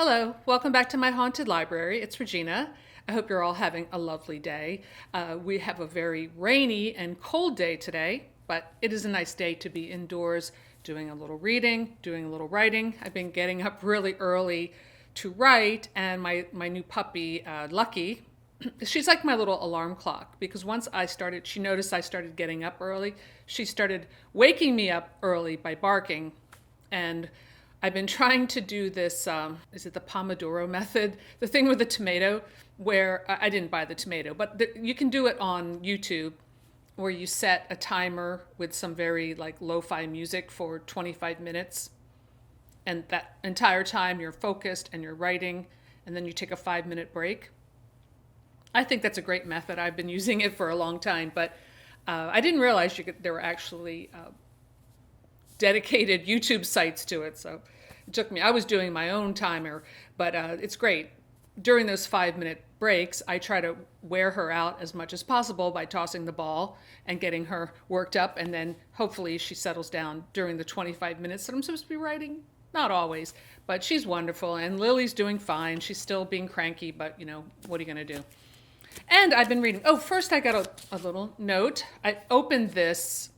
Hello, welcome back to my haunted library. It's Regina. I hope you're all having a lovely day. We have a very rainy and cold day today, but it is a nice day to be indoors doing a little reading, doing a little writing. I've been getting up really early to write, and my new puppy, Lucky, she's like my little alarm clock because she noticed I started getting up early. She started waking me up early by barking, and I've been trying to do this, is it the Pomodoro method? The thing with the tomato, where I didn't buy the tomato, but you can do it on YouTube, where you set a timer with some very like lo-fi music for 25 minutes. And that entire time you're focused and you're writing, and then you take a 5-minute break. I think that's a great method. I've been using it for a long time, but I didn't realize there were actually dedicated YouTube sites to it. So it took me, I was doing my own timer, but it's great. During those 5-minute breaks, I try to wear her out as much as possible by tossing the ball and getting her worked up. And then hopefully she settles down during the 25 minutes that I'm supposed to be writing. Not always, but she's wonderful. And Lily's doing fine. She's still being cranky, but what are you going to do? And I've been reading. Oh, first I got a little note. I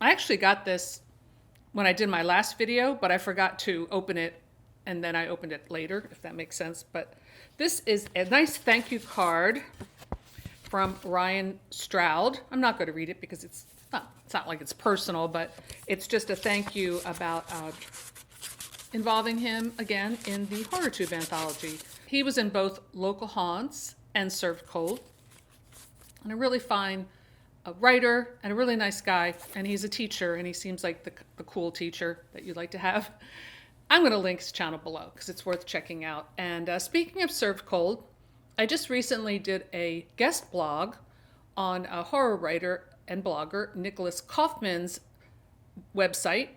actually got this when I did my last video, but I forgot to open it, and then I opened it later, if that makes sense. But this is a nice thank you card from Ryan Stroud. I'm not going to read it because it's not like it's personal, but it's just a thank you about involving him again in the HorrorTube anthology. He was in both Local Haunts and Served Cold, and a really fine writer and a really nice guy, and he's a teacher, and he seems like the cool teacher that you'd like to have. I'm going to link his channel below because it's worth checking out. And speaking of Served Cold, I just recently did a guest blog on a horror writer and blogger, Nicholas Kaufman's website.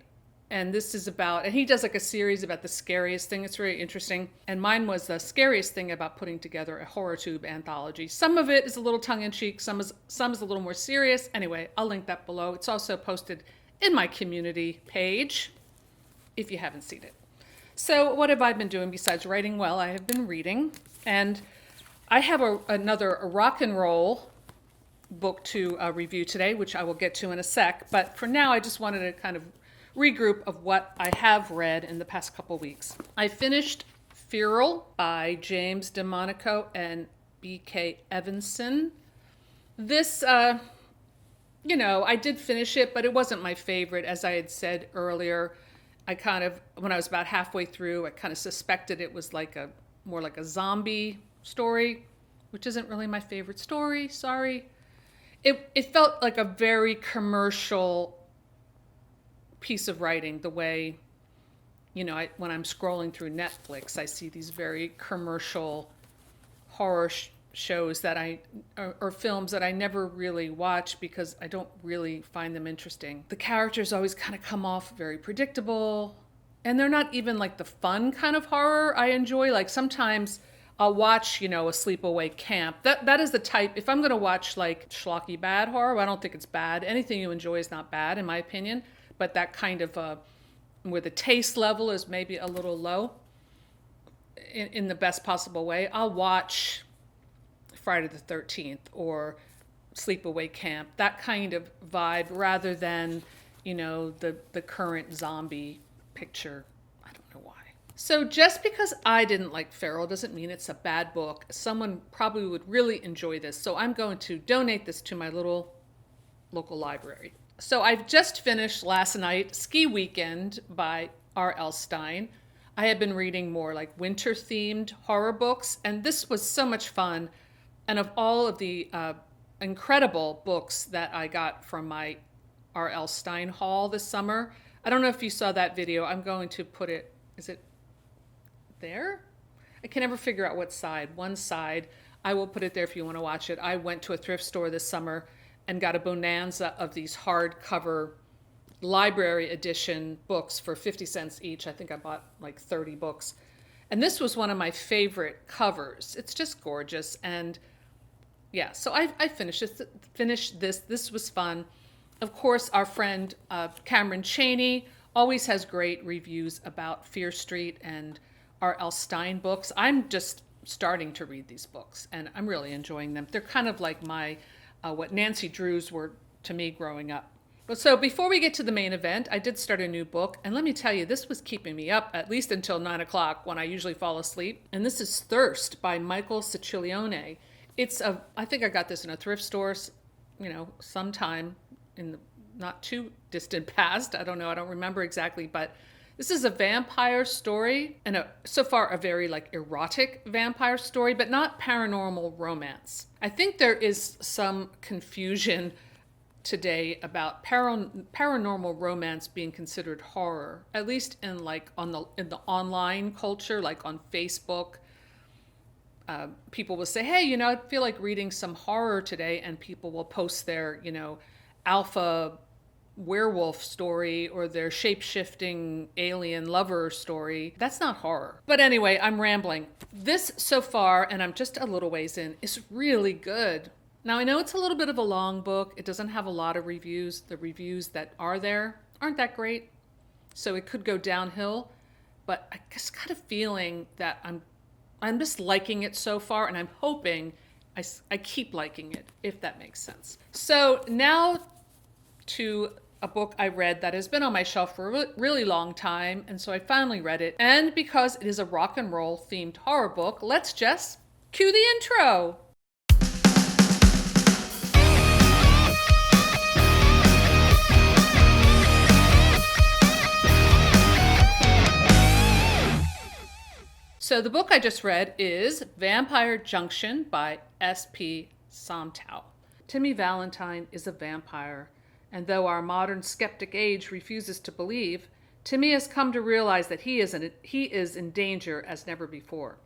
And this is and he does like a series about the scariest thing. It's very interesting. And mine was the scariest thing about putting together a HorrorTube anthology. Some of it is a little tongue-in-cheek, some is a little more serious. Anyway, I'll link that below. It's also posted in my community page, if you haven't seen it. So what have I been doing besides writing? Well, I have been reading. And I have another rock and roll book to review today, which I will get to in a sec. But for now, I just wanted to kind of regroup of what I have read in the past couple weeks. I finished Feral by James DeMonaco and B.K. Evenson. This, I did finish it, but it wasn't my favorite. As I had said earlier, when I was about halfway through, I kind of suspected it was more like a zombie story, which isn't really my favorite story, sorry. It felt like a very commercial piece of writing, the way, when I'm scrolling through Netflix, I see these very commercial horror shows or films that I never really watch because I don't really find them interesting. The characters always kind of come off very predictable, and they're not even like the fun kind of horror I enjoy. Like sometimes I'll watch, a sleepaway camp. That is the type, if I'm going to watch like schlocky bad horror, I don't think it's bad. Anything you enjoy is not bad, in my opinion. But that kind of, where the taste level is maybe a little low, in the best possible way, I'll watch Friday the 13th or Sleepaway Camp, that kind of vibe, rather than, the current zombie picture. I don't know why. So just because I didn't like Feral doesn't mean it's a bad book. Someone probably would really enjoy this. So I'm going to donate this to my little local library. So I've just finished last night Ski Weekend by R.L. Stine. I have been reading more like winter-themed horror books, and this was so much fun. And of all of the incredible books that I got from my R.L. Stine haul this summer, I don't know if you saw that video. I'm going to put it, is it there? I can never figure out what side. One side. I will put it there if you want to watch it. I went to a thrift store this summer and got a bonanza of these hardcover library edition books for 50 cents each. I think I bought like 30 books. And this was one of my favorite covers. It's just gorgeous. And yeah, so I finished this. This was fun. Of course, our friend Cameron Chaney always has great reviews about Fear Street and R.L. Stine books. I'm just starting to read these books, and I'm really enjoying them. They're kind of like my what Nancy Drews were to me growing up. But so before we get to the main event, I did start a new book, and let me tell you, this was keeping me up at least until 9 o'clock when I usually fall asleep. And this is Thirst by Michael Cecilione. I think I got this in a thrift store, sometime in the not too distant past. I don't know. I don't remember exactly, but this is a vampire story, and so far a very like erotic vampire story, but not paranormal romance. I think there is some confusion today about paranormal romance being considered horror, at least in in the online culture, like on Facebook. People will say, hey, I feel like reading some horror today, and people will post their, alpha werewolf story or their shape-shifting alien lover story. That's not horror. But anyway, I'm rambling. This so far, and I'm just a little ways in, is really good. Now, I know it's a little bit of a long book. It doesn't have a lot of reviews. The reviews that are there aren't that great. So it could go downhill. But I just got a feeling that I'm just liking it so far, and I'm hoping I keep liking it, if that makes sense. So now to a book I read that has been on my shelf for a really long time, and so I finally read it. And because it is a rock and roll themed horror book, let's just cue the intro. So the book I just read is Vampire Junction by S.P. Somtow. Timmy Valentine is a vampire, and though our modern skeptic age refuses to believe, Timmy has come to realize that he is in danger as never before.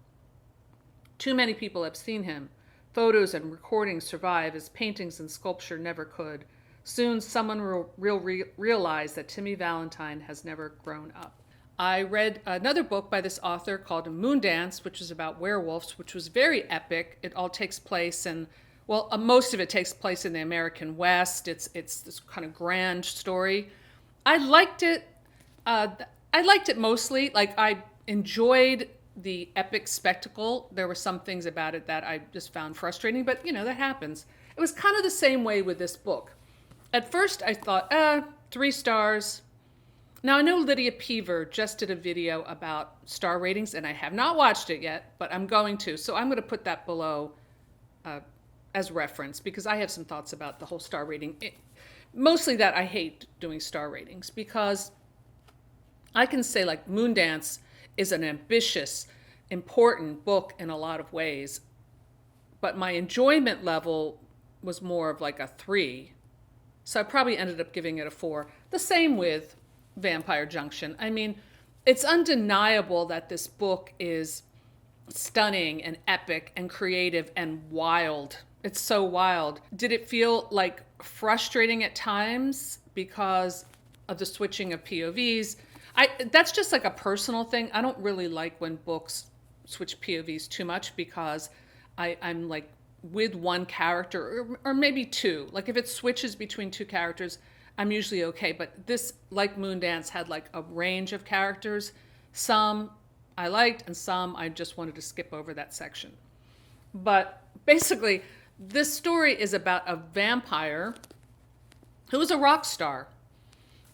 Too many people have seen him. Photos and recordings survive as paintings and sculpture never could. Soon someone will realize that Timmy Valentine has never grown up. I read another book by this author called Moondance, which is about werewolves, which was very epic. It all takes place most of it takes place in the American West. It's this kind of grand story. I liked it. I liked it mostly. Like, I enjoyed the epic spectacle. There were some things about it that I just found frustrating, but that happens. It was kind of the same way with this book. At first I thought, 3 stars. Now, I know Lydia Peever just did a video about star ratings, and I have not watched it yet, but I'm going to. So I'm going to put that below as reference, because I have some thoughts about the whole star rating. Mostly that I hate doing star ratings, because I can say like Moondance is an ambitious, important book in a lot of ways, but my enjoyment level was more of like a 3. So I probably ended up giving it a 4. The same with Vampire Junction. I mean, it's undeniable that this book is stunning and epic and creative and wild. It's so wild. Did it feel like frustrating at times because of the switching of POVs? That's just like a personal thing. I don't really like when books switch POVs too much, because I'm like with one character or maybe 2. Like if it switches between 2 characters, I'm usually okay. But this, like Moondance, had like a range of characters. Some I liked and some I just wanted to skip over that section. But basically, this story is about a vampire who is a rock star.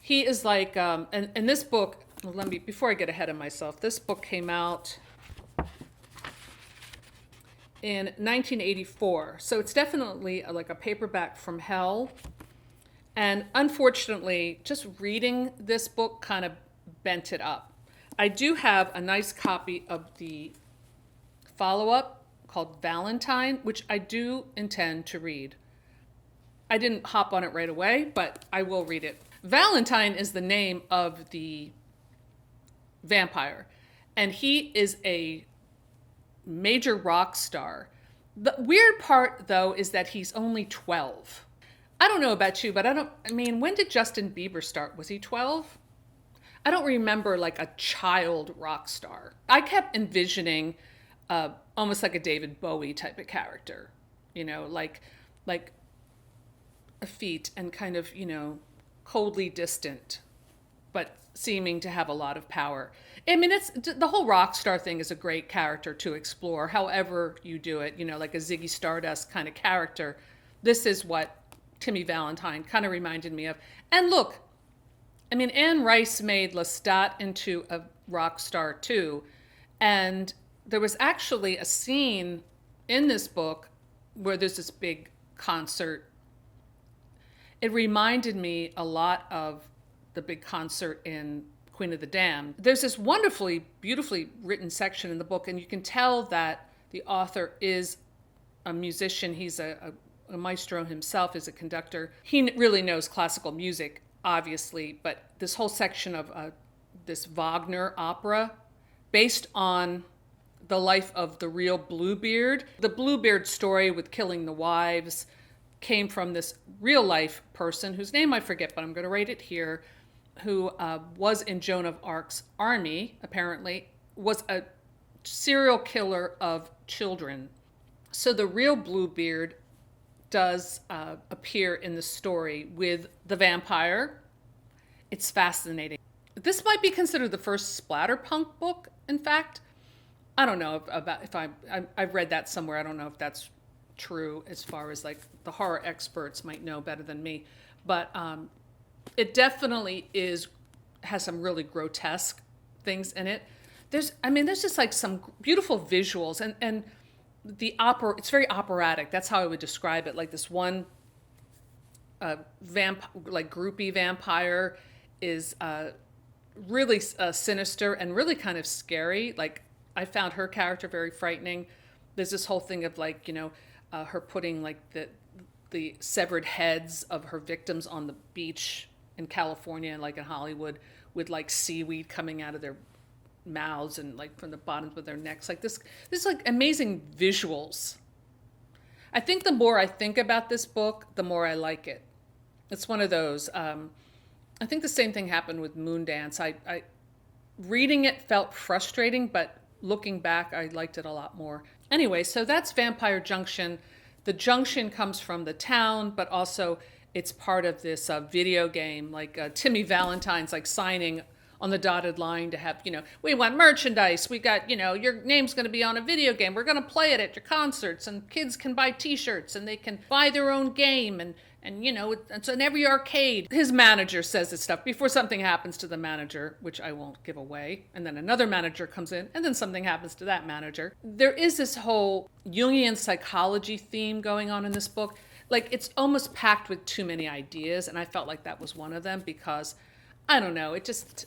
He is like, and this book, before I get ahead of myself, this book came out in 1984. So it's definitely like a paperback from hell. And unfortunately, just reading this book kind of bent it up. I do have a nice copy of the follow-up called Valentine, which I do intend to read. I didn't hop on it right away, but I will read it. Valentine is the name of the vampire, and he is a major rock star. The weird part, though, is that he's only 12. I don't know about you, but when did Justin Bieber start? Was he 12? I don't remember like a child rock star. I kept envisioning almost like a David Bowie type of character, like effete and kind of, coldly distant, but seeming to have a lot of power. I mean, it's the whole rock star thing is a great character to explore, however you do it, like a Ziggy Stardust kind of character. This is what Timmy Valentine kind of reminded me of. And look, I mean, Anne Rice made Lestat into a rock star too. And there was actually a scene in this book where there's this big concert. It reminded me a lot of the big concert in Queen of the Damned. There's this wonderfully, beautifully written section in the book, and you can tell that the author is a musician. He's a maestro himself, is a conductor. He really knows classical music, obviously, but this whole section of this Wagner opera based on the life of the real Bluebeard. The Bluebeard story with killing the wives came from this real life person whose name I forget, but I'm going to write it here, who was in Joan of Arc's army, apparently, was a serial killer of children. So the real Bluebeard does appear in the story with the vampire. It's fascinating. This might be considered the first splatterpunk book, in fact. I don't know if I've read that somewhere. I don't know if that's true as far as like the horror experts might know better than me. But it definitely has some really grotesque things in it. There's just like some beautiful visuals and the opera. It's very operatic. That's how I would describe it. Like this one groupie vampire is really sinister and really kind of scary. Like I found her character very frightening. There's this whole thing of like, her putting like the severed heads of her victims on the beach in California and like in Hollywood with like seaweed coming out of their mouths and like from the bottoms of their necks. Like this like amazing visuals. I think the more I think about this book, the more I like it. It's one of those. I think the same thing happened with Moondance. I reading it felt frustrating, but looking back, I liked it a lot more. Anyway, so that's Vampire Junction. The junction comes from the town, but also it's part of this video game. Like Timmy Valentine's like signing on the dotted line to have, we want merchandise. We got, your name's going to be on a video game. We're going to play it at your concerts, and kids can buy T-shirts and they can buy their own game. And it's in every arcade. His manager says this stuff before something happens to the manager, which I won't give away. And then another manager comes in, and then something happens to that manager. There is this whole Jungian psychology theme going on in this book. Like, it's almost packed with too many ideas, and I felt like that was one of them because, I don't know, it just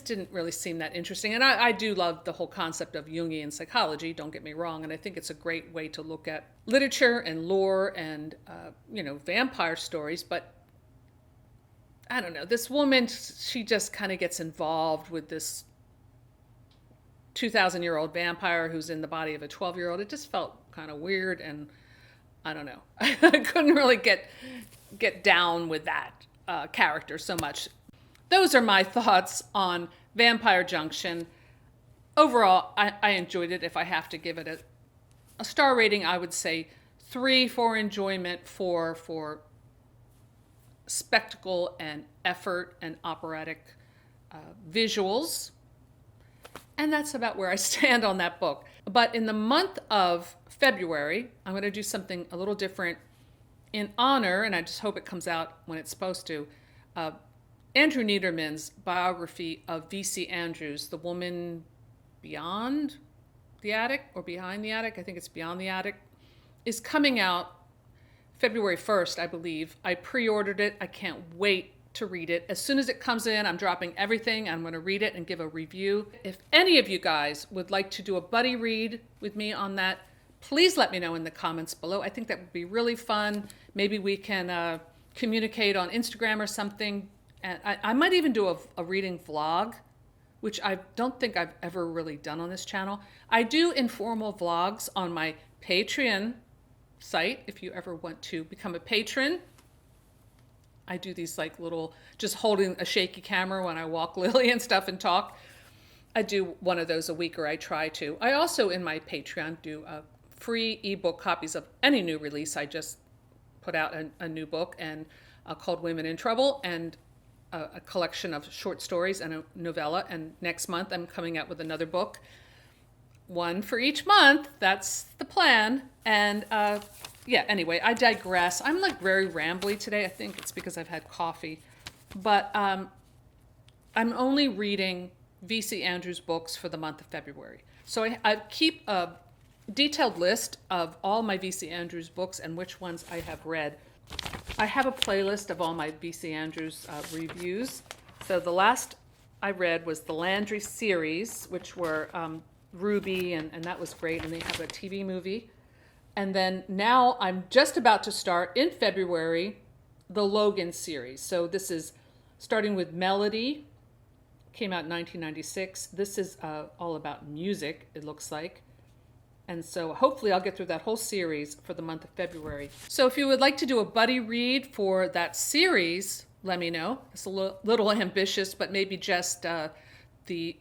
didn't really seem that interesting. And I do love the whole concept of Jungian psychology, don't get me wrong, and I think it's a great way to look at literature and lore and, vampire stories. But I don't know, this woman, she just kind of gets involved with this 2,000-year-old vampire who's in the body of a 12-year-old. It just felt kind of weird, and I don't know. I couldn't really get down with that character so much. Those are my thoughts on Vampire Junction. Overall, I enjoyed it. If I have to give it a star rating, I would say 3 for enjoyment, 4 for spectacle and effort and operatic visuals. And that's about where I stand on that book. But in the month of February, I'm going to do something a little different in honor, and I just hope it comes out when it's supposed to, Andrew Neiderman's biography of V.C. Andrews, The Woman Beyond the Attic, or Behind the Attic, I think it's Beyond the Attic, is coming out February 1st, I believe. I pre-ordered it. I can't wait to read it. As soon as it comes in, I'm dropping everything. I'm going to read it and give a review. If any of you guys would like to do a buddy read with me on that, please let me know in the comments below. I think that would be really fun. Maybe we can communicate on Instagram or something. And I might even do a reading vlog, which I don't think I've ever really done on this channel. I do informal vlogs on my Patreon site. If you ever want to become a patron, I do these like little, just holding a shaky camera when I walk Lily and stuff and talk. I do one of those a week, or I try to. I also, in my Patreon, do free ebook copies of any new release. I just put out a new book and called Women in Trouble, and a collection of short stories and a novella. And next month I'm coming out with another book, one for each month. That's the plan. And anyway, I digress. I'm like very rambly today. I think it's because I've had coffee. But I'm only reading V.C. Andrews books for the month of February. So I keep a detailed list of all my V.C. Andrews books and which ones I have read. I have a playlist of all my V.C. Andrews reviews. So the last I read was the Landry series, which were Ruby, and that was great, and they have a TV movie. And then now I'm just about to start in February the Logan series. So this is starting with Melody, came out in 1996. This is all about music, it looks like. And so hopefully I'll get through that whole series for the month of February. So if you would like to do a buddy read for that series, let me know. It's a little ambitious, but maybe just the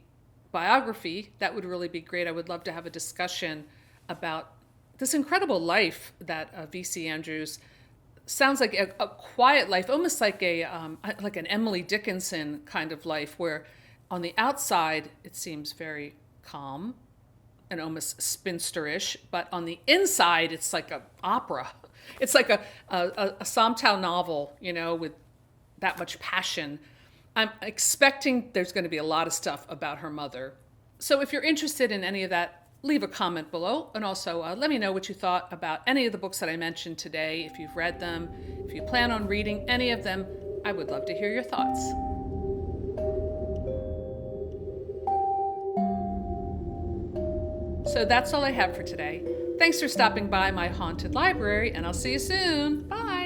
biography. That would really be great. I would love to have a discussion about this incredible life that V.C. Andrews sounds like a quiet life, almost like like an Emily Dickinson kind of life, where on the outside it seems very calm and almost spinsterish, but on the inside it's like an opera. It's like a Somtow novel, with that much passion. I'm expecting there's going to be a lot of stuff about her mother. So if you're interested in any of that, leave a comment below, and also let me know what you thought about any of the books that I mentioned today. If you've read them, if you plan on reading any of them, I would love to hear your thoughts. So that's all I have for today. Thanks for stopping by my haunted library, and I'll see you soon. Bye.